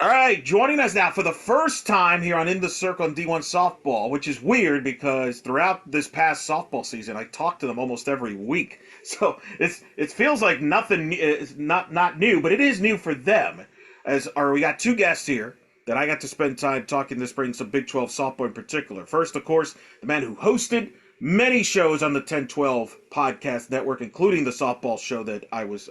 All right, joining us now for the first time here on In the Circle and D1 Softball, which is weird because throughout this past softball season, I talk to them almost every week. So it feels like nothing is not new, but it is new for them. We got two guests here that I got to spend time talking this spring, some Big 12 softball in particular. First, of course, the man who hosted many shows on the 10-12 podcast network, including the softball show that I was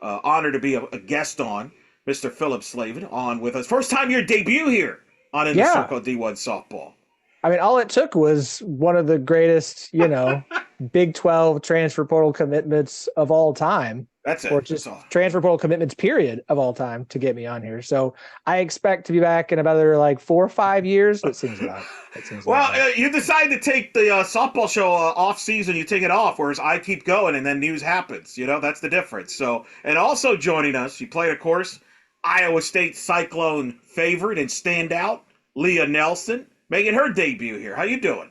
honored to be a guest on. Mr. Phillip Slavin on with us. First time your debut here on In the Yeah. Circle D1 Softball. I mean, all it took was one of the greatest, Big 12 transfer portal commitments of all time, That's or it. That's just all. transfer portal commitments, period, of all time to get me on here. So I expect to be back in another like 4 or 5 years. That seems about right. You decide to take the softball show off season. You take it off, whereas I keep going, and then news happens. That's the difference. So, and also joining us, you played, of course, Iowa State Cyclone favorite and standout Leah Nelson, making her debut here. How you doing?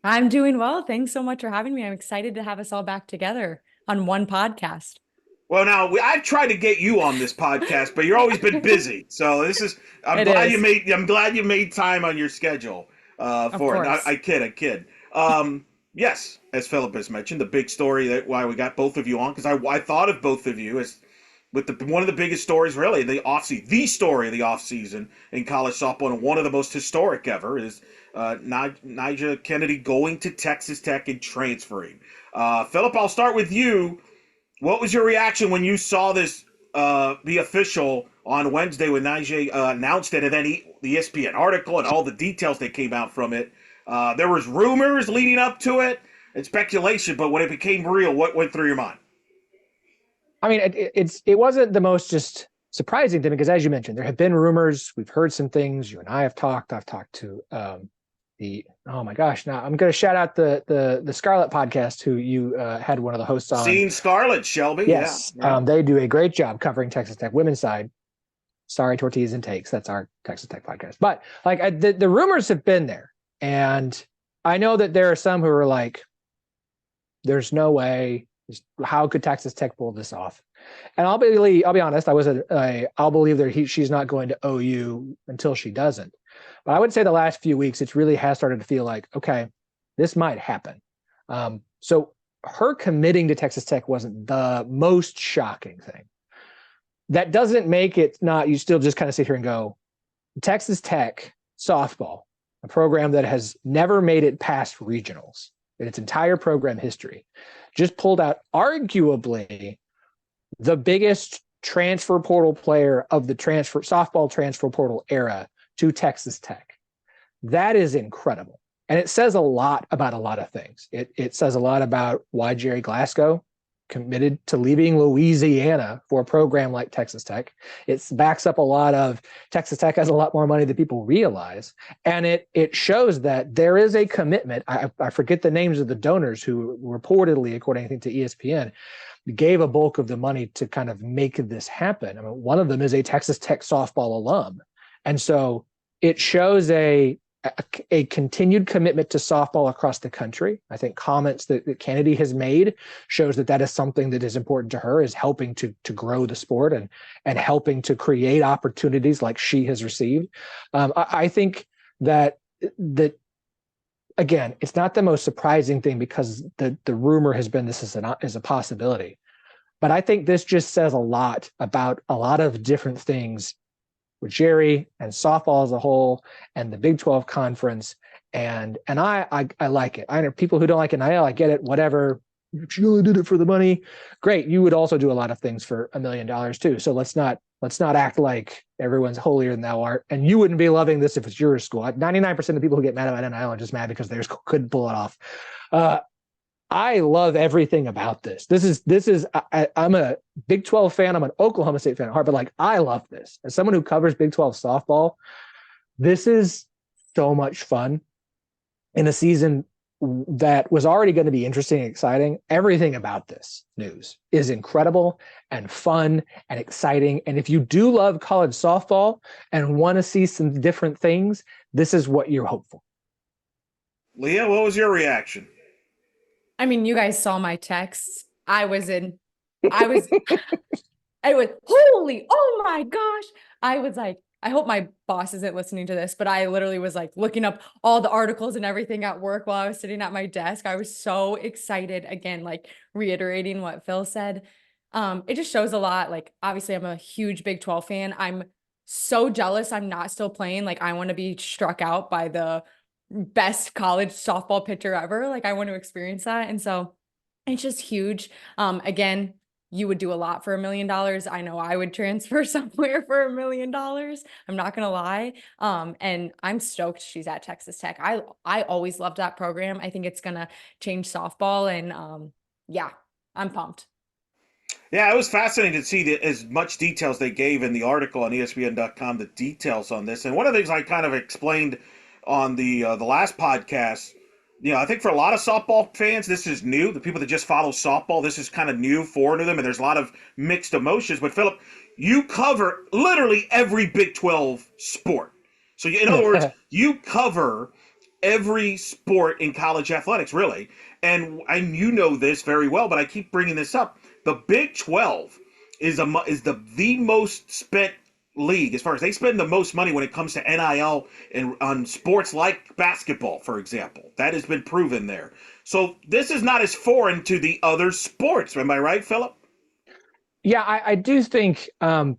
I'm doing well. Thanks so much for having me. I'm excited to have us all back together on one podcast. Well, now I've tried to get you on this podcast, but you've always been busy. So this is I'm glad you made time on your schedule for it. Course. I kid. Yes, as Phillip has mentioned, the big story that why we got both of you on because I thought of both of you as with one of the biggest stories really the offseason, the story of the offseason in college softball, and one of the most historic ever is NiJaree Canady going to Texas Tech and transferring. Phillip, I'll start with you. What was your reaction when you saw this be official on Wednesday when NiJaree announced it, and then the ESPN article and all the details that came out from it? There was rumors leading up to it and speculation, but when it became real, what went through your mind? I mean, it wasn't the most just surprising thing because, as you mentioned, there have been rumors. We've heard some things. You and I have talked. I've talked to oh my gosh! Now I'm going to shout out the Scarlet podcast, who you had one of the hosts on. Seen Scarlet, Shelby. Yes, yeah. They do a great job covering Texas Tech women's side. Sorry, Tortillas and Takes. That's our Texas Tech podcast. But like the rumors have been there, and I know that there are some who are like, "There's no way. How could Texas Tech pull this off?" And I'll be honest. I'll believe that she's not going to OU until she doesn't. But I would say the last few weeks, it really has started to feel like, okay, this might happen. So her committing to Texas Tech wasn't the most shocking thing. That doesn't make it not, you still just kind of sit here and go, Texas Tech softball, a program that has never made it past regionals in its entire program history, just pulled out arguably the biggest transfer portal player of the softball transfer portal era to Texas Tech. That is incredible. And it says a lot about a lot of things. It says a lot about why Jerry Glasgow committed to leaving Louisiana for a program like Texas Tech. It backs up a lot of Texas Tech has a lot more money than people realize. And it shows that there is a commitment. I forget the names of the donors who reportedly, according to ESPN, gave a bulk of the money to kind of make this happen. I mean, one of them is a Texas Tech softball alum. And so it shows a continued commitment to softball across the country. I think comments that Canady has made shows that is something that is important to her, is helping to grow the sport and helping to create opportunities like she has received. I think that again, it's not the most surprising thing because the rumor has been this is a possibility. But I think this just says a lot about a lot of different things with Jerry and softball as a whole and the Big 12 conference. And I like it. I know people who don't like NIL, I get it, whatever. She only did it for the money. Great. You would also do a lot of things for $1 million too. So let's not act like everyone's holier than thou art. And you wouldn't be loving this if it's your school. 99% of people who get mad about NIL are just mad because their school couldn't pull it off. I love everything about this. I'm a Big 12 fan. I'm an Oklahoma State fan at heart, but like, I love this. As someone who covers Big 12 softball, this is so much fun in a season that was already going to be interesting and exciting. Everything about this news is incredible and fun and exciting. And if you do love college softball and want to see some different things, this is what you're hopeful. Leah, what was your reaction? I mean, you guys saw my texts. I was holy, oh my gosh. I was like, I hope my boss isn't listening to this, but I literally was like looking up all the articles and everything at work while I was sitting at my desk. I was so excited. Again, like reiterating what Phil said. It just shows a lot. Like, obviously, I'm a huge Big 12 fan. I'm so jealous I'm not still playing. Like, I want to be struck out by the best college softball pitcher ever. Like, I want to experience that. And so it's just huge. Again, you would do a lot for $1 million. I know I would transfer somewhere for $1 million. I'm not gonna lie. And I'm stoked she's at Texas Tech. I always loved that program. I think it's gonna change softball, and yeah, I'm pumped. Yeah, it was fascinating to see as much details they gave in the article on ESPN.com, the details on this. And one of the things I kind of explained on the last podcast, I think for a lot of softball fans, this is new. The people that just follow softball, this is kind of new, foreign to them, and there's a lot of mixed emotions. But Phillip, you cover literally every Big 12 sport. So in other words, you cover every sport in college athletics, really. And you know this very well, but I keep bringing this up. The Big 12 is the most spent league as far as they spend the most money when it comes to NIL and on sports like basketball, for example. That has been proven there. So this is not as foreign to the other sports. Am I right, Phillip? Yeah, I do think part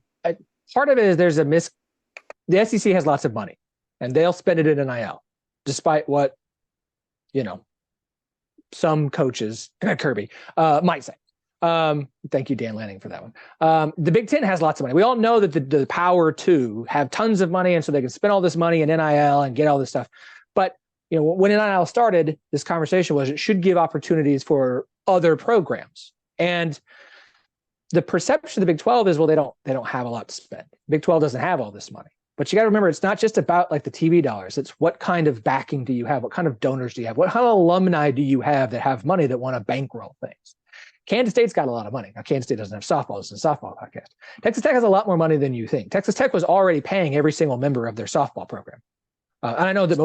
of it is the SEC has lots of money and they'll spend it in NIL, despite what, some coaches, Kirby, might say. Thank you, Dan Lanning, for that one. The Big Ten has lots of money. We all know that the power to have tons of money, and so they can spend all this money in NIL and get all this stuff. But when NIL started, this conversation was it should give opportunities for other programs. And the perception of the Big 12 is, well, they don't have a lot to spend. Big 12 doesn't have all this money. But you got to remember, it's not just about like the TV dollars. It's what kind of backing do you have? What kind of donors do you have? What kind of alumni do you have that have money that want to bankroll things? Kansas State's got a lot of money. Now, Kansas State doesn't have softball. It's a softball podcast. Texas Tech has a lot more money than you think. Texas Tech was already paying every single member of their softball program. And I know that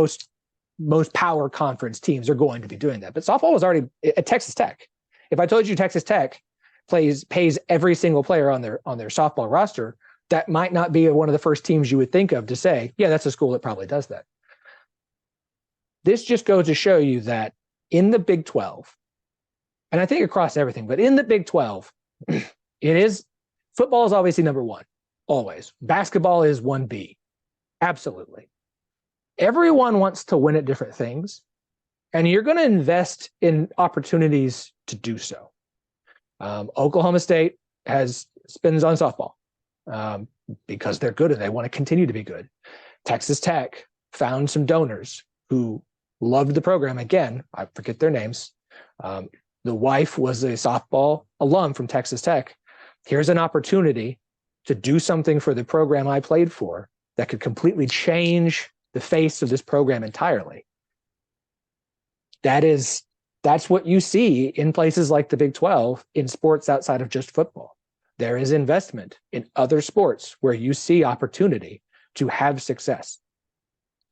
most power conference teams are going to be doing that. But softball was already at Texas Tech. If I told you Texas Tech pays every single player on their softball roster, that might not be one of the first teams you would think of to say, yeah, that's a school that probably does that. This just goes to show you that in the Big 12, and I think across everything, but in the Big 12, football is obviously number one, always. Basketball is 1B, absolutely. Everyone wants to win at different things, and you're going to invest in opportunities to do so. Oklahoma State spends on softball because they're good and they want to continue to be good. Texas Tech found some donors who loved the program. Again, I forget their names. The wife was a softball alum from Texas Tech. Here's an opportunity to do something for the program I played for that could completely change the face of this program entirely. That's what you see in places like the Big 12 in sports outside of just football. There is investment in other sports where you see opportunity to have success.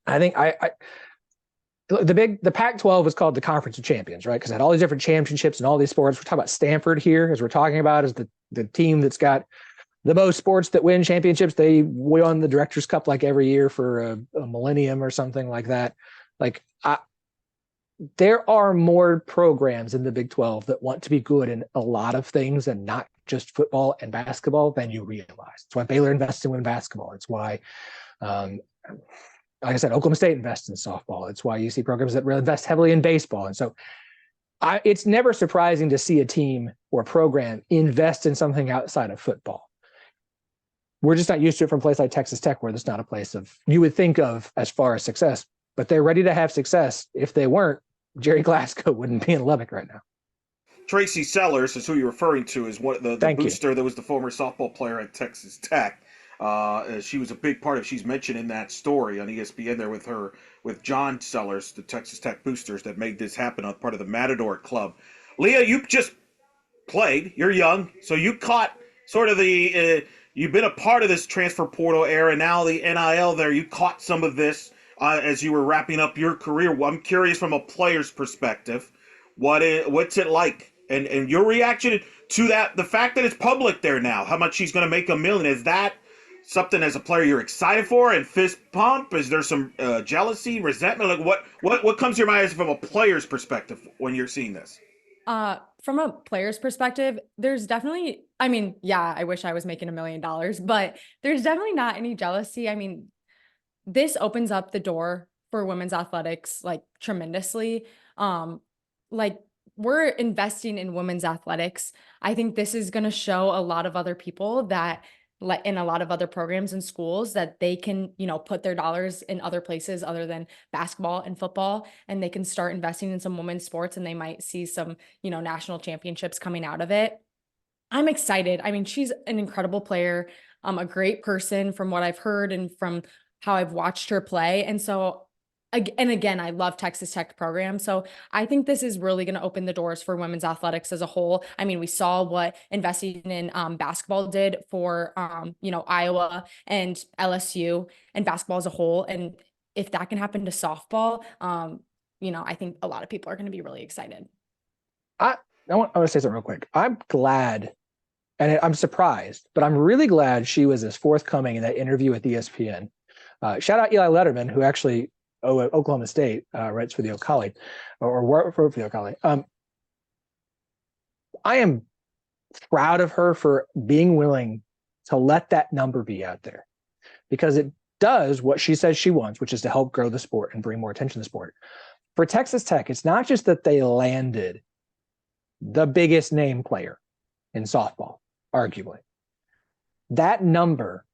I think the Pac-12 is called the Conference of Champions, right? Because it had all these different championships and all these sports. We're talking about Stanford here, as we're talking about, as the team that's got the most sports that win championships. They won the Directors Cup like every year for a millennium or something like that. There are more programs in the Big 12 that want to be good in a lot of things and not just football and basketball than you realize. It's why Baylor invests in women's basketball. It's why, like I said, Oklahoma State invests in softball. It's why you see programs that really invest heavily in baseball. And so it's never surprising to see a team or program invest in something outside of football. We're just not used to it from a place like Texas Tech, where there's not a place you would think of as far as success, but they're ready to have success. If they weren't, Jerry Glasgow wouldn't be in Lubbock right now. Tracy Sellers is who you're referring to, is the booster that was the former softball player at Texas Tech. She was a big part of. She's mentioned in that story on ESPN there with John Sellers, the Texas Tech boosters that made this happen on part of the Matador Club. Leah, you just played. You're young, so you caught sort of you've been a part of this transfer portal era. Now the NIL there, you caught some of this as you were wrapping up your career. I'm curious from a player's perspective, what's it like? And your reaction to that, the fact that it's public there now, how much she's going to make $1 million, is that something as a player you're excited for and fist pump? Is there some jealousy, resentment? Like what comes to your mind from a player's perspective when you're seeing this? From a player's perspective, there's definitely, I mean, yeah, I wish I was making $1 million, but there's definitely not any jealousy. I mean, this opens up the door for women's athletics like tremendously. Um, like we're investing in women's athletics. I think this is going to show a lot of other people that like in a lot of other programs and schools that they can, put their dollars in other places other than basketball and football, and they can start investing in some women's sports and they might see some, national championships coming out of it. I'm excited. I mean, she's an incredible player, a great person from what I've heard and from how I've watched her play. And so, and again, I love Texas Tech program. So I think this is really going to open the doors for women's athletics as a whole. I mean, we saw what investing in basketball did for, Iowa and LSU and basketball as a whole. And if that can happen to softball, I think a lot of people are going to be really excited. I want to say something real quick. I'm glad, and I'm surprised, but I'm really glad she was as forthcoming in that interview with ESPN. Shout out Eli Letterman, who actually at Oklahoma State writes for the Ocali, or worked for the Ocali. I am proud of her for being willing to let that number be out there, because it does what she says she wants, which is to help grow the sport and bring more attention to the sport. For Texas Tech, it's not just that they landed the biggest name player in softball, arguably. That number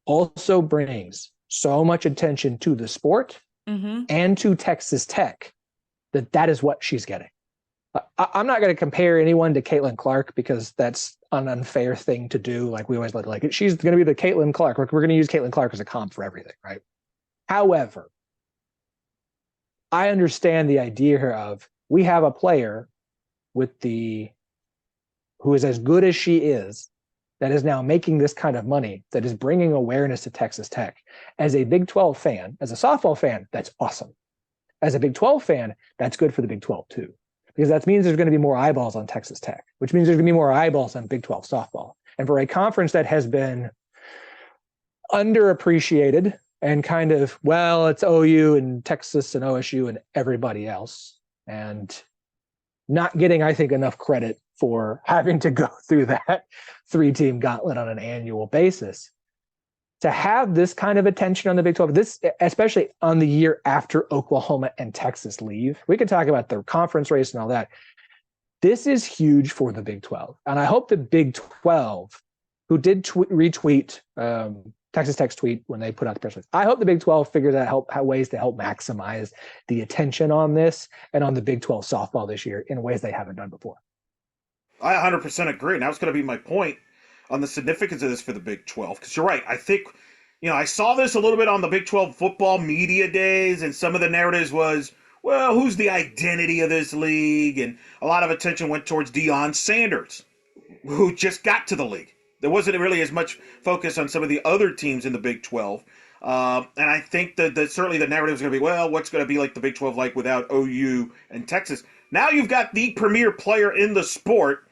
also brings so much attention to the sport and to Texas Tech that is what she's getting. I'm not going to compare anyone to Caitlin Clark because that's an unfair thing to do. Like we always like it. She's going to be the Caitlin Clark. We're going to use Caitlin Clark as a comp for everything, right? However, I understand the idea here of we have a player who is as good as she is, that is now making this kind of money, that is bringing awareness to Texas Tech. As a Big 12 fan, as a softball fan, that's awesome. As a Big 12 fan, that's good for the Big 12 too, because that means there's going to be more eyeballs on Texas Tech, which means there's going to be more eyeballs on Big 12 softball. And for a conference that has been underappreciated and kind of, well, it's OU and Texas and OSU and everybody else, and not getting, I think, enough credit for having to go through that 3-team gauntlet on an annual basis. To have this kind of attention on the Big 12, this especially on the year after Oklahoma and Texas leave, we could talk about the conference race and all that. This is huge for the Big 12. And I hope the Big 12, who did retweet Texas Tech's tweet when they put out the press release, I hope the Big 12 figures out ways to help maximize the attention on this and on the Big 12 softball this year in ways they haven't done before. I 100% agree. And that was going to be my point on the significance of this for the Big 12. Because you're right. I think, I saw this a little bit on the Big 12 football media days, and some of the narratives was, well, who's the identity of this league? And a lot of attention went towards Deion Sanders, who just got to the league. There wasn't really as much focus on some of the other teams in the Big 12. And I think that certainly the narrative is going to be, well, what's going to be like the Big 12 like without OU and Texas? Now you've got the premier player in the sport.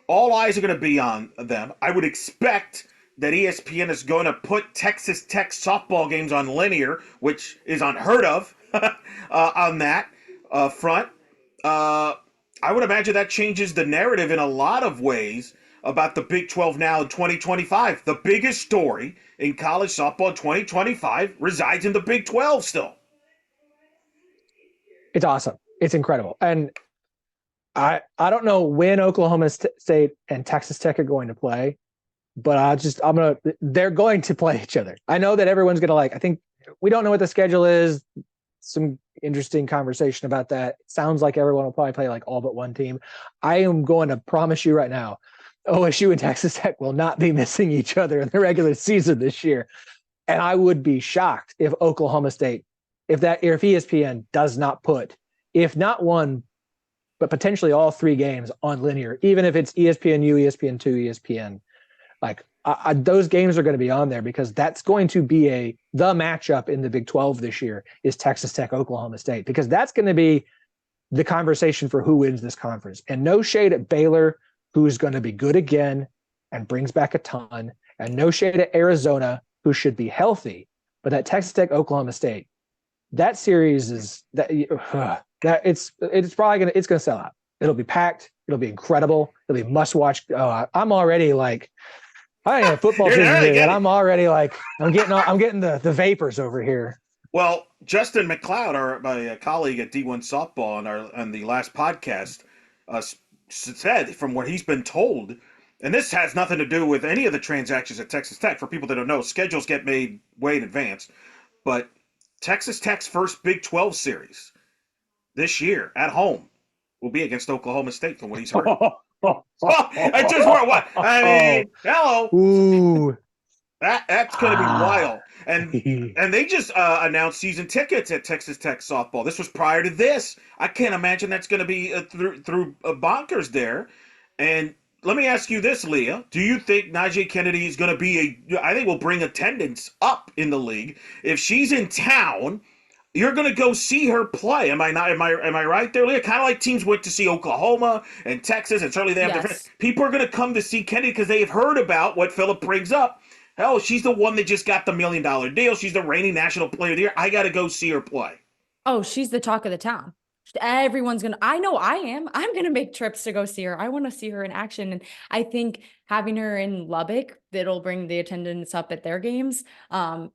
All eyes are going to be on them. I would expect that ESPN is going to put Texas Tech softball games on linear, which is unheard of on that front. I would imagine that changes the narrative in a lot of ways about the Big 12 now in 2025. The biggest story in college softball 2025 resides in the Big 12 still. It's awesome. It's incredible. And I don't know when Oklahoma State and Texas Tech are going to play, but they're going to play each other. I know that everyone's going to I think we don't know what the schedule is. Some interesting conversation about that. It sounds like everyone will probably play all but one team. I am going to promise you right now, OSU and Texas Tech will not be missing each other in the regular season this year. And I would be shocked if Oklahoma State, if ESPN does not put, if not one, but potentially all 3 games on linear, even if it's ESPNU, ESPN2, ESPN, those games are going to be on there, because that's going to be the matchup in the Big 12 this year is Texas Tech, Oklahoma State, because that's going to be the conversation for who wins this conference. And no shade at Baylor, who is going to be good again and brings back a ton, and no shade at Arizona, who should be healthy. But that Texas Tech Oklahoma State, that series is that it's probably gonna sell out. It'll be packed. It'll be incredible. It'll be must watch. I'm already like, I ain't a football season here yet. I'm already like, I'm getting the vapors over here. Well, Justin McLeod, my colleague at D1 Softball on the last podcast, said from what he's been told, and this has nothing to do with any of the transactions at Texas Tech. For people that don't know, schedules get made way in advance, but Texas Tech's first Big 12 series this year at home will be against Oklahoma State, from what he's heard. I just heard what I mean. Hello. Ooh. That's going to be wild. And they just announced season tickets at Texas Tech softball. This was prior to this. I can't imagine that's going to be through bonkers there. And let me ask you this, Leah. Do you think NiJaree Canady is going to be I think will bring attendance up in the league. If she's in town, you're going to go see her play. Am I right there, Leah? Kind of like teams went to see Oklahoma and Texas, and certainly they have different. People are going to come to see Canady because they have heard about what Phillip brings up. Hell, she's the one that just got the $1 million deal. She's the reigning national player of the year. I got to go see her play. Oh, she's the talk of the town. Everyone's going to, I know I am. I'm going to make trips to go see her. I want to see her in action. And I think having her in Lubbock, that'll bring the attendance up at their games.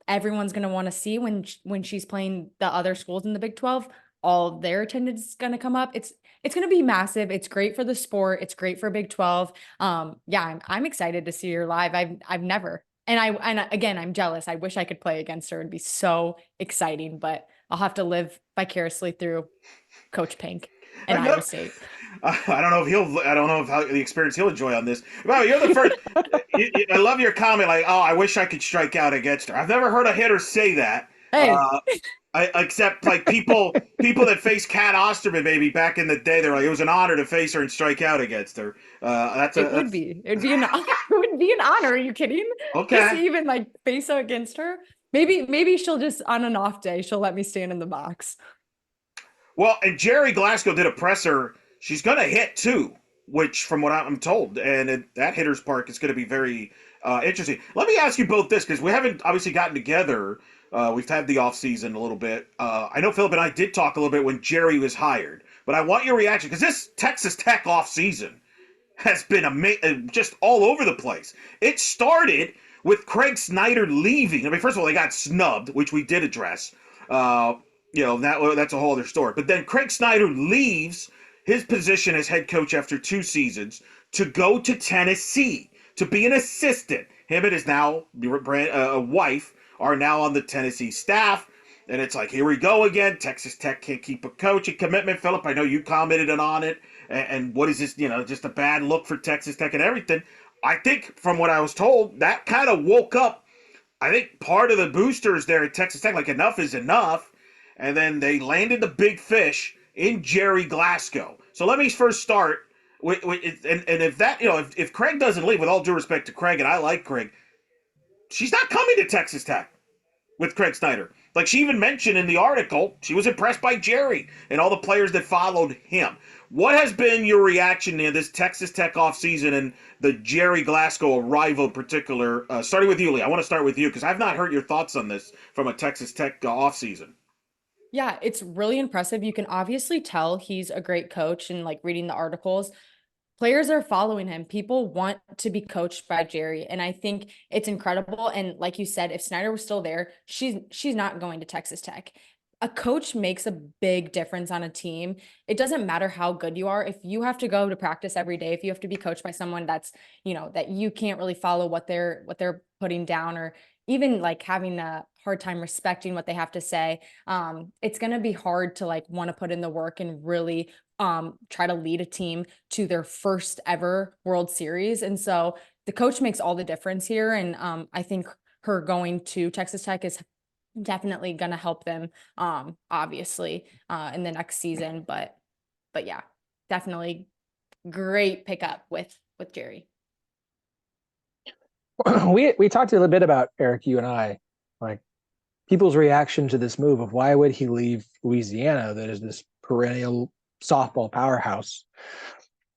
Everyone's going to want to see when she's playing the other schools in the Big 12, all their attendance is going to come up. It's going to be massive. It's great for the sport. It's great for Big 12. Yeah, I'm excited to see her live. I've never. And again, I'm jealous. I wish I could play against her. It'd be so exciting, but I'll have to live vicariously through Coach Pink and Iowa State. I don't know if how the experience he'll enjoy on this. Well, you're the first. I love your comment. Like, oh, I wish I could strike out against her. I've never heard a hitter say that. Hey. Except like people that faced Kat Osterman maybe back in the day, they're like, it was an honor to face her and strike out against her. It would be an honor. It would be an honor. Are you kidding? Okay. Just to even like face against her. Maybe she'll just on an off day, she'll let me stand in the box. Well, and NiJaree Glasgow did a presser. She's going to hit too, which from what I'm told, and that hitter's park is going to be very interesting. Let me ask you both this, because we haven't obviously gotten together. We've had the off season a little bit. I know Phillip and I did talk a little bit when NiJaree was hired, but I want your reaction, because this Texas Tech off season has been just all over the place. It started with Craig Snyder leaving. I mean, first of all, they got snubbed, which we did address. That's a whole other story. But then Craig Snyder leaves his position as head coach after 2 seasons to go to Tennessee to be an assistant. Him and his now wife are now on the Tennessee staff. And it's like, here we go again. Texas Tech can't keep a coach and commitment. Phillip, I know you commented on it. And what is this, just a bad look for Texas Tech and everything. I think from what I was told, that kind of woke up, I think, part of the boosters there at Texas Tech, like enough is enough. And then they landed the big fish in NiJaree Glasgow. So let me first start with if that, if Craig doesn't leave, with all due respect to Craig, and I like Craig, she's not coming to Texas Tech with Craig Snyder. Like she even mentioned in the article, she was impressed by NiJaree and all the players that followed him. What has been your reaction to this Texas Tech offseason and the NiJaree Glasgow arrival in particular? Starting with you, Lee. I want to start with you because I've not heard your thoughts on this from a Texas Tech offseason. Yeah, it's really impressive. You can obviously tell he's a great coach, and like reading the articles, players are following him. People want to be coached by NiJaree, and I think it's incredible. And like you said, if Snyder was still there, she's not going to Texas Tech. A coach makes a big difference on a team. It doesn't matter how good you are. If you have to go to practice every day, if you have to be coached by someone that's, that you can't really follow what they're putting down, or even like having a hard time respecting what they have to say, it's going to be hard to like want to put in the work and really try to lead a team to their first ever World Series. And so the coach makes all the difference here. And I think her going to Texas Tech is definitely going to help them, obviously, in the next season. But yeah, definitely great pickup with NiJaree. We talked a little bit about, Eric, you and I, like people's reaction to this move of why would he leave Louisiana, that is this perennial softball powerhouse,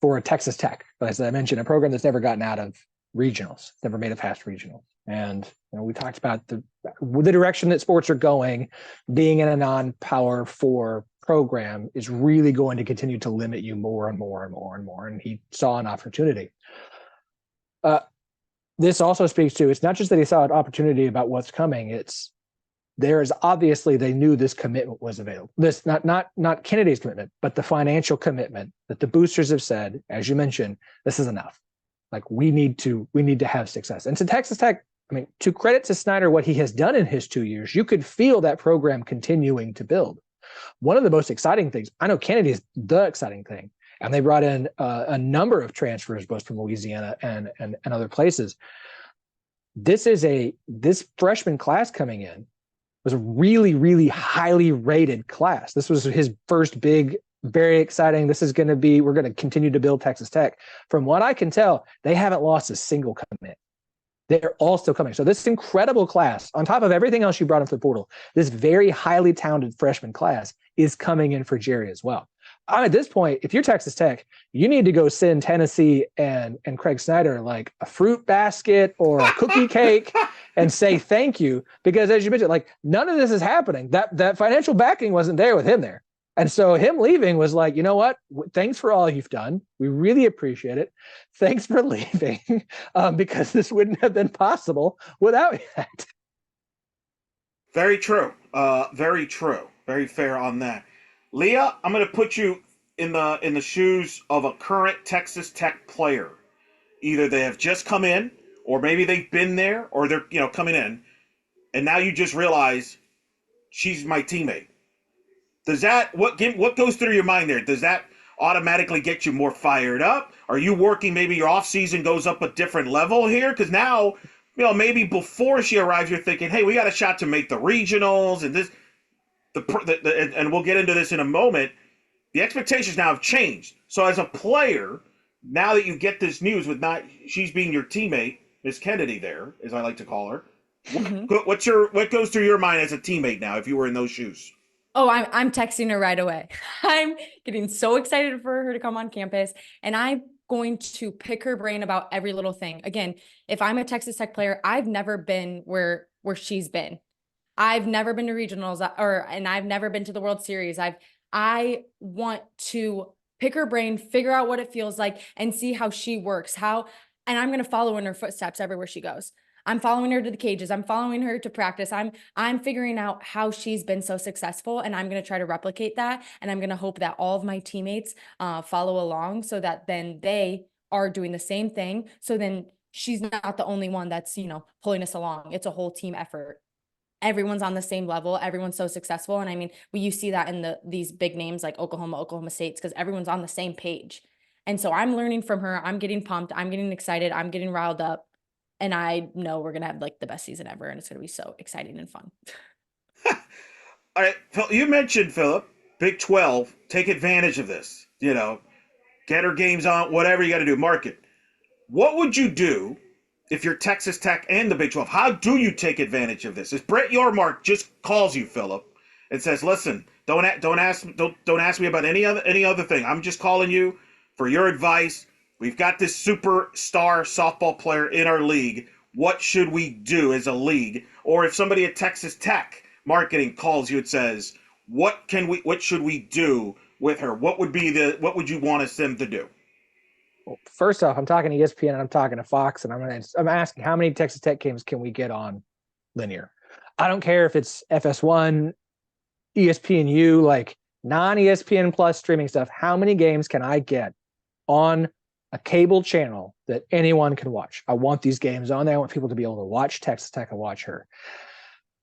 for a Texas Tech, as I mentioned, a program that's never gotten out of regionals, never made it past regionals. And we talked about the direction that sports are going. Being in a non-Power 4 program is really going to continue to limit you more and more and more and more. And he saw an opportunity. This also speaks to, it's not just that he saw an opportunity about what's coming. It's there is obviously, they knew this commitment was available. This not Kenady's commitment, but the financial commitment that the boosters have said, as you mentioned, this is enough. Like we need to have success. And to Texas Tech, I mean, to credit to Snyder, what he has done in his 2 years, you could feel that program continuing to build. One of the most exciting things, I know Canady is the exciting thing, and they brought in a number of transfers, both from Louisiana and other places. This freshman class coming in was a really, really highly rated class. This was his first big, very exciting. This is going to be, we're going to continue to build Texas Tech. From what I can tell, they haven't lost a single commit. They're all still coming. So this incredible class, on top of everything else you brought into the portal, this very highly talented freshman class is coming in for Jerry as well. At this point, if you're Texas Tech, you need to go send Tennessee and Craig Snyder like a fruit basket or a cookie cake and say thank you, because as you mentioned, like none of this is happening. That financial backing wasn't there with him there. And so him leaving was like, you know what? Thanks for all you've done. We really appreciate it. Thanks for leaving, because this wouldn't have been possible without that. Very true. Very true. Very fair on that. Leah, I'm going to put you in the shoes of a current Texas Tech player. Either they have just come in, or maybe they've been there, or they're coming in, and now you just realize she's my teammate. Does that what goes through your mind there? Does that automatically get you more fired up? Are you working, maybe your off season goes up a different level here? Because now, maybe before she arrives, you're thinking, hey, we got a shot to make the regionals, and this, and we'll get into this in a moment. The expectations now have changed. So as a player, now that you get this news with she's being your teammate, Miss Kennedy there, as I like to call her, what goes through your mind as a teammate now if you were in those shoes? Oh, I'm texting her right away. I'm getting so excited for her to come on campus, and I'm going to pick her brain about every little thing. Again, if I'm a Texas Tech player, I've never been where she's been. I've never been to regionals, and I've never been to the World Series. I want to pick her brain, figure out what it feels like, and see how she works. And I'm going to follow in her footsteps everywhere she goes. I'm following her to the cages. I'm following her to practice. I'm figuring out how she's been so successful, and I'm going to try to replicate that. And I'm going to hope that all of my teammates follow along, so that then they are doing the same thing. So then she's not the only one that's, pulling us along. It's a whole team effort. Everyone's on the same level. Everyone's so successful. And I mean, you see that in these big names like Oklahoma State, because everyone's on the same page. And so I'm learning from her. I'm getting pumped. I'm getting excited. I'm getting riled up. And I know we're going to have like the best season ever. And it's going to be so exciting and fun. All right. You mentioned, Phillip, Big 12, take advantage of this. Get her games on, whatever you got to do, market. What would you do if you're Texas Tech and the Big 12? How do you take advantage of this? If Brett Yormark just calls you, Phillip, and says, "Listen, don't ask me about any other thing. I'm just calling you for your advice. We've got this superstar softball player in our league. What should we do as a league?" Or if somebody at Texas Tech marketing calls you and says, "What should we do with her?" What would you want them to do? Well, first off, I'm talking to ESPN and I'm talking to Fox, and I'm asking how many Texas Tech games can we get on linear? I don't care if it's FS1, ESPNU, like non-ESPN plus streaming stuff. How many games can I get on a cable channel that anyone can watch? I want these games on there. I want people to be able to watch Texas Tech and watch her.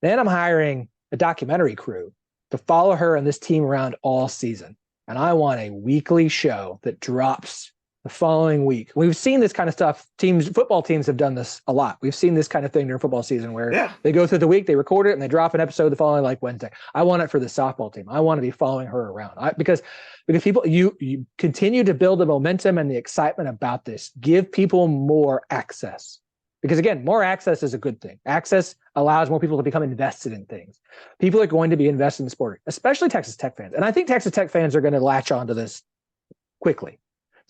Then I'm hiring a documentary crew to follow her and this team around all season. And I want a weekly show that drops the following week. We've seen this kind of stuff. Football teams have done this a lot. We've seen this kind of thing during football season where they go through the week, they record it, and they drop an episode the following like Wednesday. I want it for the softball team. I want to be following her around because people, you continue to build the momentum and the excitement about this. Give people more access. Because again, more access is a good thing. Access allows more people to become invested in things. People are going to be invested in the sport, especially Texas Tech fans. And I think Texas Tech fans are going to latch onto this quickly.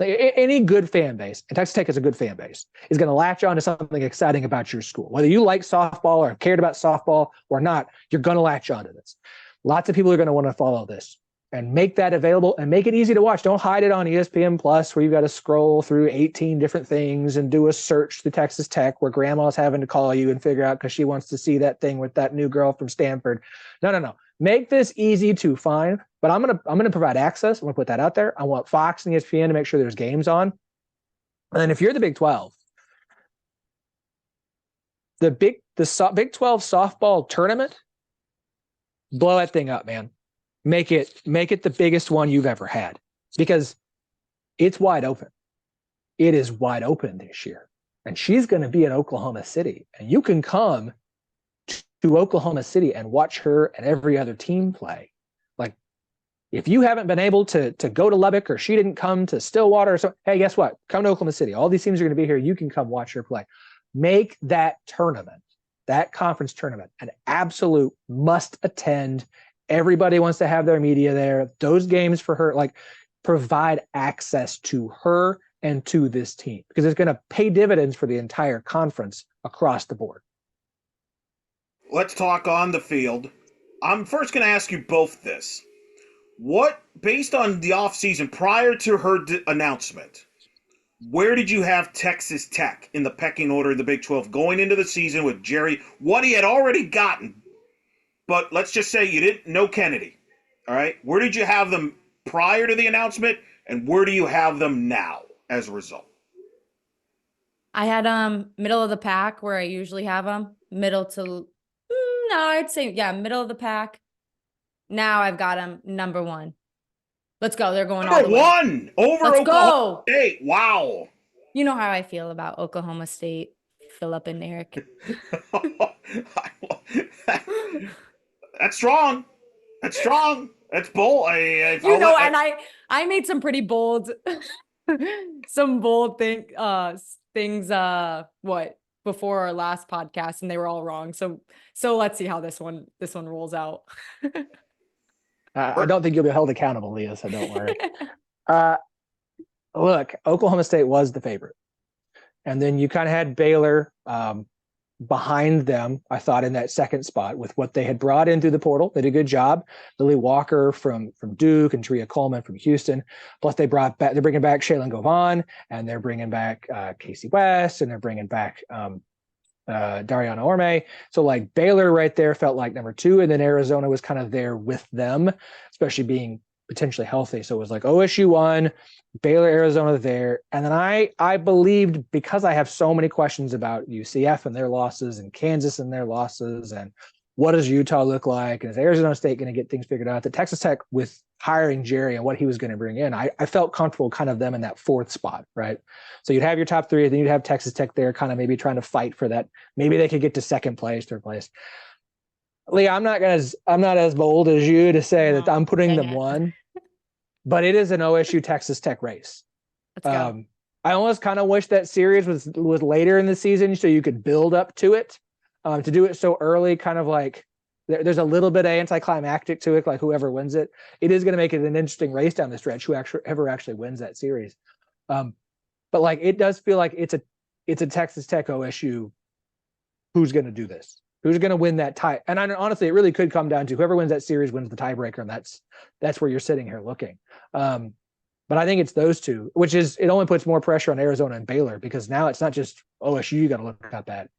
Any good fan base, and Texas Tech is a good fan base, is going to latch on to something exciting about your school. Whether you like softball or cared about softball or not, you're going to latch on to this. Lots of people are going to want to follow this and make that available and make it easy to watch. Don't hide it on ESPN Plus where you've got to scroll through 18 different things and do a search to Texas Tech where grandma's having to call you and figure out because she wants to see that thing with that new girl from Stanford. No. Make this easy to find, but I'm gonna provide access. I'm gonna put that out there. I want Fox and ESPN to make sure there's games on. And then if you're the Big 12, the Big 12 softball tournament, blow that thing up, man. Make it the biggest one you've ever had because it's wide open. It is wide open this year, and she's going to be in Oklahoma City, and you can come to Oklahoma City and watch her and every other team play. Like, if you haven't been able to go to Lubbock or she didn't come to Stillwater, so hey, guess what? Come to Oklahoma City. All these teams are going to be here. You can come watch her play. Make that tournament, that conference tournament, an absolute must attend. Everybody wants to have their media there. Those games for her, like, provide access to her and to this team because it's going to pay dividends for the entire conference across the board. Let's talk on the field. I'm first going to ask you both this. What, based on the offseason prior to her announcement, where did you have Texas Tech in the pecking order of the Big 12 going into the season with Jerry, what he had already gotten? But let's just say you didn't know Canady, all right? Where did you have them prior to the announcement, and where do you have them now as a result? I had middle of the pack where I usually have them. Middle to no, I'd say middle of the pack. Now I've got them number 1. Let's go. They're going all the way. Number 1 over Let's Oklahoma go. State. Wow. You know how I feel about Oklahoma State, Phillip and Eric. That's strong. That's strong. That's bold. And I made some pretty bold, some bold things. Before our last podcast, and they were all wrong. So let's see how this one rolls out. I don't think you'll be held accountable, Leah, so don't worry. Look, Oklahoma State was the favorite. And then you kind of had Baylor behind them, I thought, in that second spot with what they had brought in through the portal. They did a good job. Lily Walker from Duke and Taria Coleman from Houston. Plus they're bringing back Shaylin Govan, and they're bringing back Casey West, and they're bringing back Dariana Orme. So like Baylor right there felt like number 2, and then Arizona was kind of there with them, especially being potentially healthy. So it was like OSU 1, Baylor, Arizona there. And then I believed, because I have so many questions about UCF and their losses and Kansas and their losses and what does Utah look like, and is Arizona State going to get things figured out, that Texas Tech, with hiring Jerry and what he was going to bring in, I felt comfortable kind of them in that 4th spot, right? So you'd have your top 3, then you'd have Texas Tech there kind of maybe trying to fight for that. Maybe they could get to 2nd place, 3rd place. Lee, I'm not as bold as you to say that I'm putting them 1, but it is an OSU Texas Tech race. Let's go. I almost kind of wish that series was later in the season so you could build up to it. To do it so early, kind of like there's a little bit of anticlimactic to it, like whoever wins it. It is going to make it an interesting race down the stretch, whoever actually wins that series. But like it does feel like it's a Texas Tech OSU. Who's going to do this? Who's going to win that tie? And honestly, it really could come down to whoever wins that series wins the tiebreaker, and that's where you're sitting here looking. But I think it's those two, which is, it only puts more pressure on Arizona and Baylor, because now it's not just OSU you got to look at that.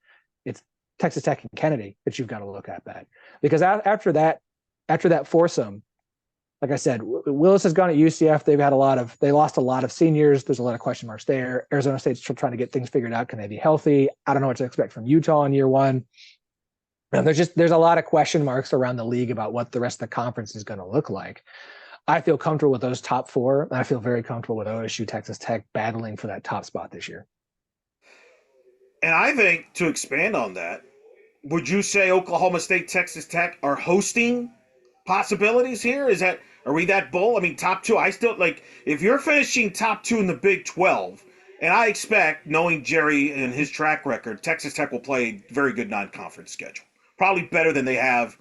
It's Texas Tech and Kennedy that you've got to look at that. Because after that foursome, like I said, Willis has gone at UCF. They lost a lot of seniors. There's a lot of question marks there. Arizona State's still trying to get things figured out. Can they be healthy? I don't know what to expect from Utah in year 1. And there's a lot of question marks around the league about what the rest of the conference is going to look like. I feel comfortable with those top 4. And I feel very comfortable with OSU, Texas Tech battling for that top spot this year. And I think, to expand on that, would you say Oklahoma State, Texas Tech are hosting possibilities here? Are we that bold? I mean, top 2, I still like, if you're finishing top 2 in the Big 12, and I expect, knowing Jerry and his track record, Texas Tech will play a very good non-conference schedule. Probably better than they have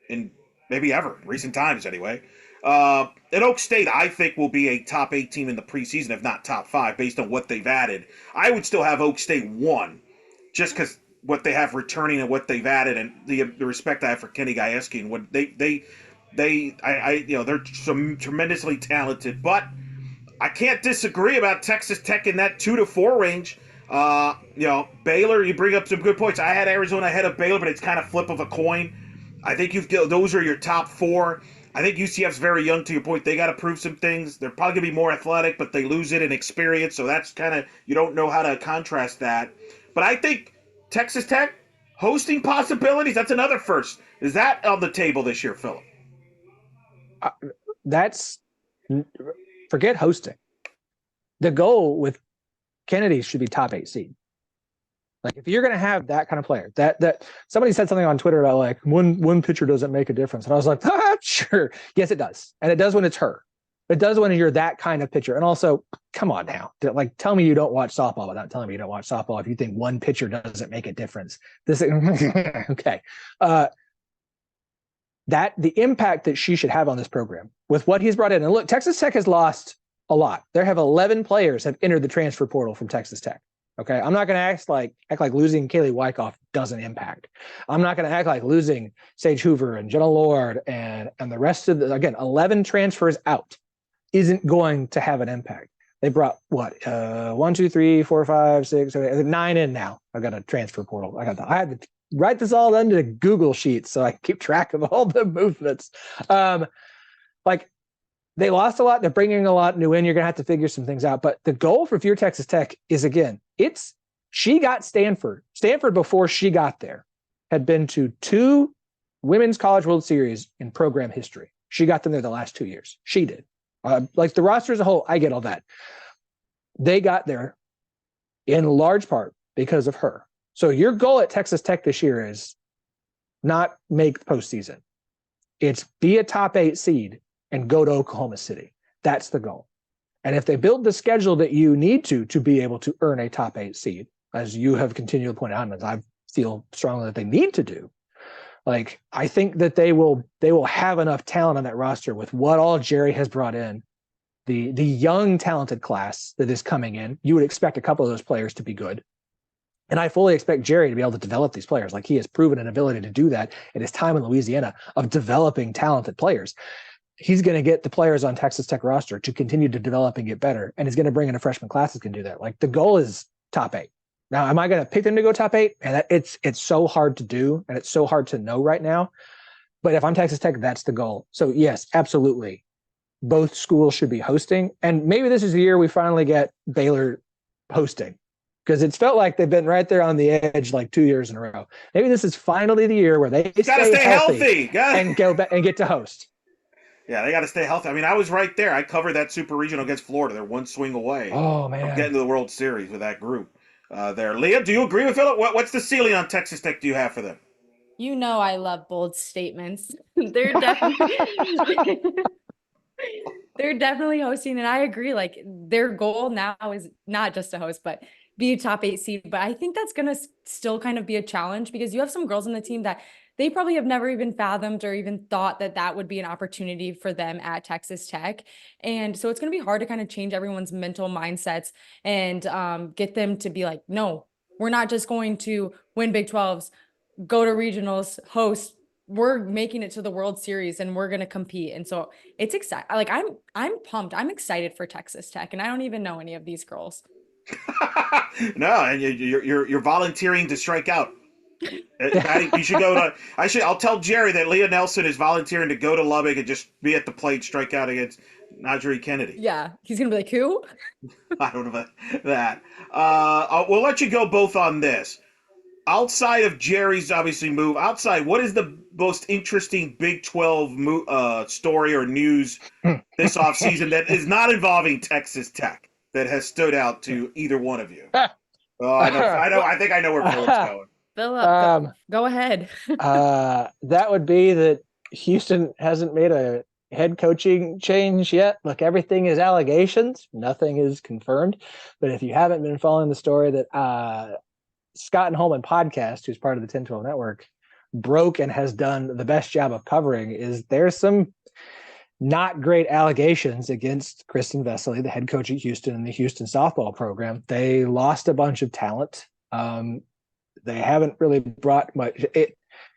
in maybe ever, recent times anyway. And Oak State, I think, will be a top 8 team in the preseason, if not top 5, based on what they've added. I would still have Oak State 1, just because what they have returning and what they've added, and the respect I have for Kenny Gajewski and what they're some tremendously talented. But I can't disagree about Texas Tech in that 2 to 4 range. Baylor, you bring up some good points. I had Arizona ahead of Baylor, but it's kind of flip of a coin. I think those are your top 4. I think UCF's very young, to your point. They got to prove some things. They're probably going to be more athletic, but they lose it in experience. So that's kind of, you don't know how to contrast that. But I think Texas Tech hosting possibilities, that's another first. Is that on the table this year, Phillip? Forget hosting. The goal with Kennedy should be top 8 seed. Like, if you're going to have that kind of player, that somebody said something on Twitter about like one pitcher doesn't make a difference. And I was like, sure. Yes, it does. And it does when it's her. It does when you're that kind of pitcher. And also, come on now. Like, tell me you don't watch softball without telling me you don't watch softball if you think one pitcher doesn't make a difference. Okay. The impact that she should have on this program with what he's brought in. And look, Texas Tech has lost a lot. There have 11 players have entered the transfer portal from Texas Tech. Okay, I'm not going to act like losing Kaylee Wyckoff doesn't impact. I'm not going to act like losing Sage Hoover and Jenna Lord and the rest of 11 transfers out isn't going to have an impact. They brought 1, 2, 3, 4, 5, 6, 7, 8, 9 in now. I've got a transfer portal. I had to write this all into Google Sheets so I can keep track of all the movements. They lost a lot. They're bringing a lot new in. You're going to have to figure some things out. But the goal for Texas Tech is, again, she got Stanford. Stanford, before she got there, had been to 2 Women's College World Series in program history. She got them there the last 2 years. She did. Like the roster as a whole, I get all that. They got there in large part because of her. So your goal at Texas Tech this year is not make the postseason. It's be a top 8 seed and go to Oklahoma City. That's the goal. And if they build the schedule that you need to be able to earn a top 8 seed, as you have continued to point out, and as I feel strongly that they need to do, like, I think that they will have enough talent on that roster with what all Jerry has brought in, the young talented class that is coming in. You would expect a couple of those players to be good. And I fully expect Jerry to be able to develop these players. Like, he has proven an ability to do that in his time in Louisiana of developing talented players. He's going to get the players on Texas Tech roster to continue to develop and get better. And he's going to bring in a freshman class that can do that. Like, the goal is top 8. Now, am I going to pick them to go top 8? And it's so hard to do, and it's so hard to know right now. But if I'm Texas Tech, that's the goal. So yes, absolutely. Both schools should be hosting. And maybe this is the year we finally get Baylor hosting, because it's felt like they've been right there on the edge like 2 years in a row. Maybe this is finally the year where they stay healthy and go back and get to host. Yeah, they got to stay healthy. I mean, I was right there. I covered that Super Regional against Florida. They're one swing away from getting to the World Series with that group there. Leah, do you agree with Phillip? What's the ceiling on Texas Tech do you have for them? You know I love bold statements. They're definitely they're definitely hosting, and I agree. Like, their goal now is not just to host, but be a top 8 seed. But I think that's gonna still kind of be a challenge, because you have some girls on the team that they probably have never even fathomed or even thought that would be an opportunity for them at Texas Tech. And so it's going to be hard to kind of change everyone's mental mindsets and get them to be like, no, we're not just going to win Big 12s, go to regionals, host. We're making it to the World Series and we're going to compete. And so it's exciting. Like, I'm pumped. I'm excited for Texas Tech, and I don't even know any of these girls. No, and you're volunteering to strike out. You should go to. I'll tell Jerry that Leah Nelson is volunteering to go to Lubbock and just be at the plate, strike out against NiJaree Canady. Yeah, he's gonna be like, who? I don't know about that. We'll let you go both on this. Outside of Jerry's obviously move, what is the most interesting Big 12 story or news this offseason that is not involving Texas Tech that has stood out to either one of you? I know. I think I know where Phillip's going. Phillip, go ahead. That would be that Houston hasn't made a head coaching change yet. Look, everything is allegations. Nothing is confirmed. But if you haven't been following the story that Scott and Holman podcast, who's part of the 1012 network, broke and has done the best job of covering, is there's some not great allegations against Kristen Vesely, the head coach at Houston and the Houston softball program. They lost a bunch of talent. They haven't really brought much.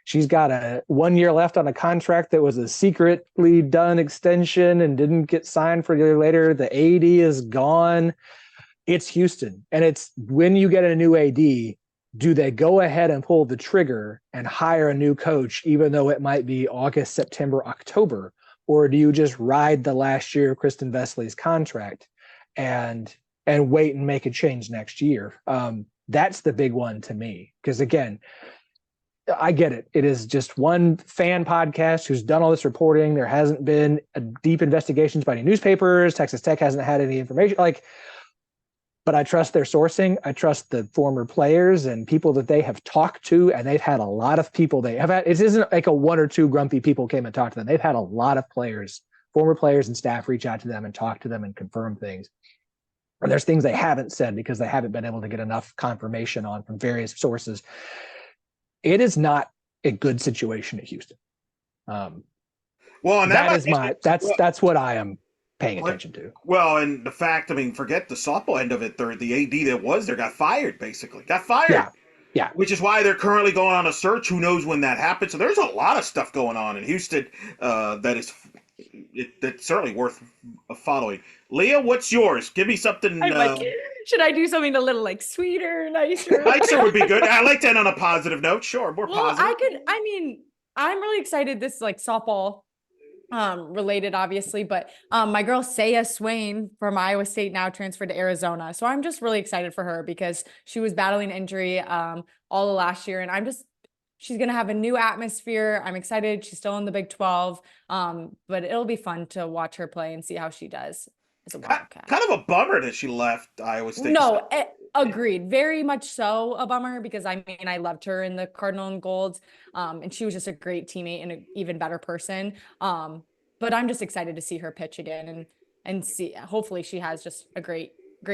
She's got a 1 year left on a contract that was a secretly done extension and didn't get signed for a year later. The AD is gone. It's Houston. And it's when you get a new AD, do they go ahead and pull the trigger and hire a new coach, even though it might be August, September, October? Or do you just ride the last year of Kristen Vesely's contract and wait and make a change next year? That's the big one to me. Because again, I get it. It is just one fan podcast who's done all this reporting. There hasn't been a deep investigations by any newspapers. Texas Tech hasn't had any information. But I trust their sourcing. I trust the former players and people that they have talked to, and they've had a lot of people they have had. It isn't like a one or two grumpy people came and talked to them. They've had a lot of players, former players and staff reach out to them and talk to them and confirm things. And there's things they haven't said because they haven't been able to get enough confirmation on from various sources. It is not a good situation at Houston. Well, and that's what I am paying attention to. Well, and the fact, I mean, forget the softball end of it. The AD that was there got fired, basically. Got fired. Yeah. Which is why they're currently going on a search. Who knows when that happens? So there's a lot of stuff going on in Houston that's certainly worth following. Leah, what's yours? Give me something. Should I do something a little like sweeter, nicer? Nicer would be good. I like to end on a positive note. Sure, more positive. I'm really excited. This is like softball related, obviously, but my girl Saya Swain from Iowa State now transferred to Arizona. So I'm just really excited for her because she was battling injury all of last year, and she's going to have a new atmosphere. I'm excited. She's still in the Big 12, but it'll be fun to watch her play and see how she does as a Wildcat. Kind of a bummer that she left Iowa State. No, agreed. Very much so a bummer because I loved her in the Cardinal and Golds, and she was just a great teammate and an even better person. But I'm just excited to see her pitch again and see. Hopefully, she has just a great,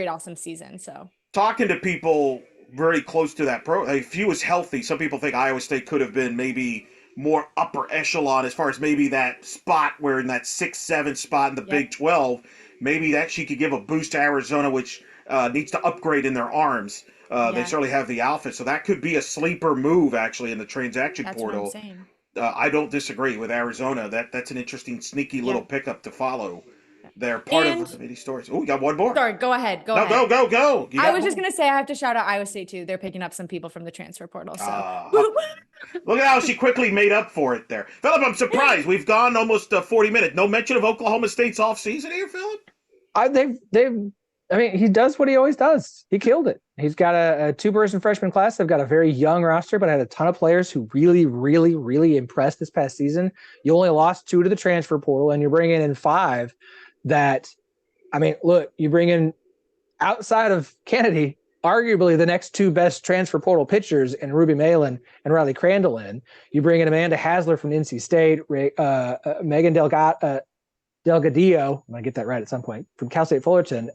awesome season. So talking to people very close to that if he was healthy, some people think Iowa State could have been maybe more upper echelon as far as maybe that spot where in that 6-7 spot in the Big 12, maybe that she could give a boost to Arizona, which needs to upgrade in their arms. They certainly have the outfit, so that could be a sleeper move actually in the transaction portal. What I'm saying. I don't disagree with Arizona. That's an interesting, sneaky little pickup to follow. They're part of many stories. Oh, we got one more. Sorry, go ahead. Go. I was just gonna say I have to shout out Iowa State too. They're picking up some people from the transfer portal. So look at how she quickly made up for it there. Phillip, I'm surprised. We've gone almost 40 minutes. No mention of Oklahoma State's offseason here, Phillip? He does what he always does. He killed it. He's got a two-person freshman class. They've got a very young roster, but had a ton of players who really, really, really impressed this past season. You only lost 2 to the transfer portal, and you're bringing in 5 that, look, you bring in outside of Canady, arguably the next 2 best transfer portal pitchers in Ruby Malin and Riley Crandall in. You bring in Amanda Hasler from NC State, Megan Delgadillo, I'm going to get that right at some point, from Cal State Fullerton.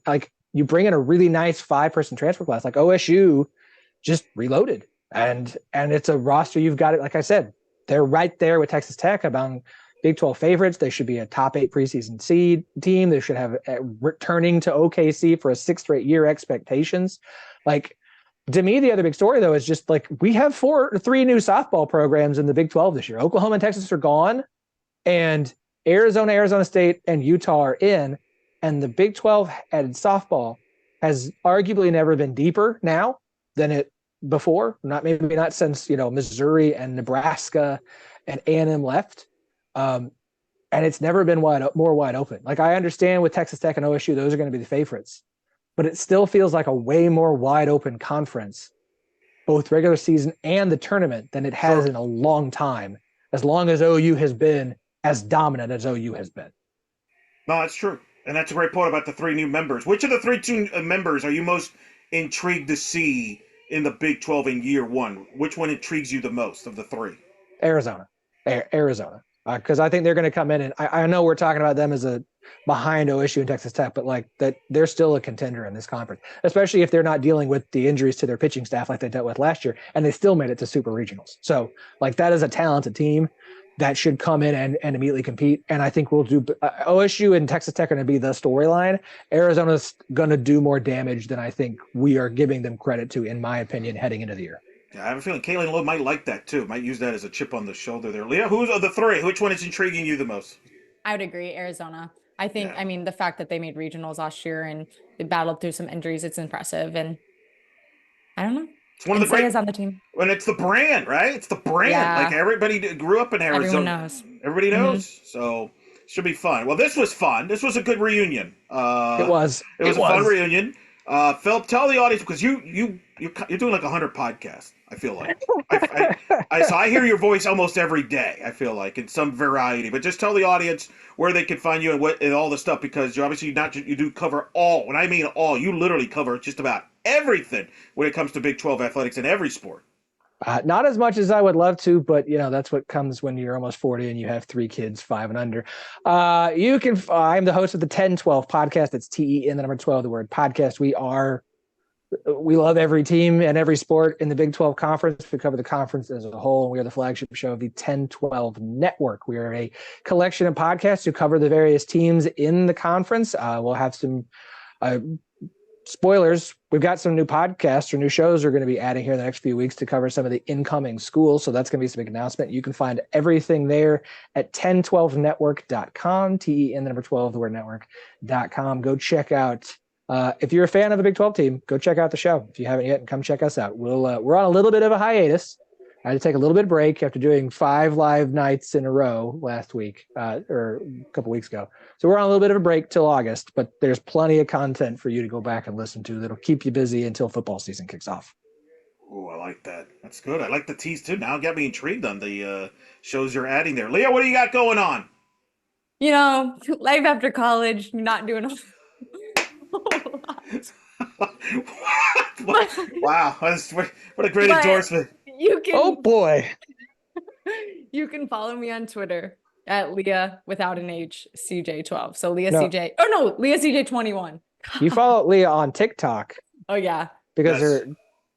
You bring in a really nice 5-person transfer class. OSU just reloaded. And it's a roster you've got it. Like I said, they're right there with Texas Tech among Big 12 favorites. They should be a top 8 preseason seed team. They should have returning to OKC for a 6th straight year expectations. To me, the other big story, though, is just we have 3 new softball programs in the Big 12 this year. Oklahoma and Texas are gone, and Arizona, Arizona State, and Utah are in. And the Big 12 added softball has arguably never been deeper now than it before. Maybe not since Missouri and Nebraska and A&M left. And it's never been more wide open. I understand with Texas Tech and OSU, those are going to be the favorites, but it still feels like a way more wide open conference, both regular season and the tournament, than it has in a long time, as long as OU has been as dominant as OU has been. No, that's true. And that's a great point about the 3 new members. Which of the 3 members are you most intrigued to see in the Big 12 in year 1? Which one intrigues you the most of the 3? Arizona. Because I think they're going to come in, and I know we're talking about them as a behind OSU and Texas Tech, but that they're still a contender in this conference, especially if they're not dealing with the injuries to their pitching staff like they dealt with last year, and they still made it to super regionals. So that is a talented team. that should come in and immediately compete. And I think we'll do OSU and Texas Tech are going to be the storyline. Arizona's going to do more damage than I think we are giving them credit to, in my opinion, heading into the year. Yeah, I have a feeling Kalen Lowe might like that too. Might use that as a chip on the shoulder there. Leah, who's of the three? Which one is intriguing you the most? I would agree, Arizona. I think, Yeah. I mean, the fact that they made regionals last year and they battled through some injuries, it's impressive. And I don't know. It's one of And the great. Saya's on the team. And it's the brand, right? It's the brand. Like Yeah. everybody grew up in Everyone Arizona. knows. Everybody Mhm. knows. So should be fun. Well, this was fun. This was a good reunion. It was a fun reunion. Phillip, tell the audience because you're doing like 100 podcasts. I feel like. So I hear your voice almost every day. I feel like in some variety. But just tell the audience where they can find you and what and all the stuff because you obviously you do cover all. When I mean all, you literally cover just about everything when it comes to Big 12 athletics in every sport. Not as much as I would love to, but that's what comes when you're almost 40 and you have 3 kids, 5 and under. I'm the host of the 10-12 podcast. It's TE in the number 12, the word podcast. We love every team and every sport in the Big 12 conference. We cover the conference as a whole. We are the flagship show of the 10-12 network. We are a collection of podcasts who cover the various teams in the conference. We'll have some spoilers. We've got some new podcasts or new shows we're going to be adding here in the next few weeks to cover some of the incoming schools. So that's going to be some big announcement. You can find everything there at 1012network.com, TE in the number 12, the word network.com. Go check out. If you're a fan of the Big 12 team, go check out the show. If you haven't yet, come check us out. We're on a little bit of a hiatus. I had to take a little bit of break after doing 5 live nights in a row last week or a couple weeks ago. So we're on a little bit of a break till August, but there's plenty of content for you to go back and listen to that'll keep you busy until football season kicks off. Oh, I like that. That's good. I like the tease too. Now got me intrigued on the shows you're adding there. Leah, what do you got going on? Life after college, not doing a whole lot. Wow, what a great endorsement. You can, Oh boy. You can follow me on Twitter at Leah without an H CJ12. So Leah No. CJ. Oh no, Leah CJ21. You follow Leah on TikTok Oh yeah. because Yes.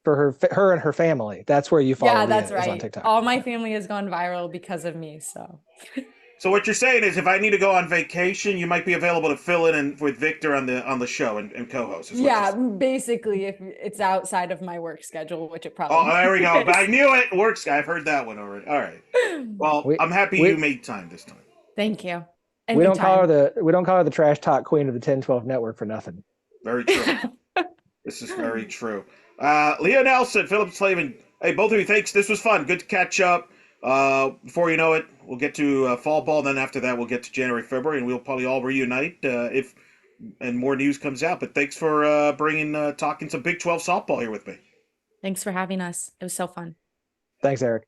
her and her family. That's where you follow Yeah, Leah that's is on right. TikTok. All my family has gone viral because of me. So what you're saying is, if I need to go on vacation, you might be available to fill in with Victor on the show and co-host. Yeah, basically, if it's outside of my work schedule, which it probably. Oh, there we go. is. I knew it. Works. I've heard that one already. All right. Well, I'm happy you made time this time. Thank you. We don't call her the trash talk queen of the 10-12 network for nothing. Very true. This is very true. Leah Nelson, Phillip Slavin. Hey, both of you, thanks. This was fun. Good to catch up. Before you know it, we'll get to fall ball. Then after that, we'll get to January, February, and we'll probably all reunite if more news comes out. But thanks for talking some Big 12 softball here with me. Thanks for having us. It was so fun. Thanks, Eric.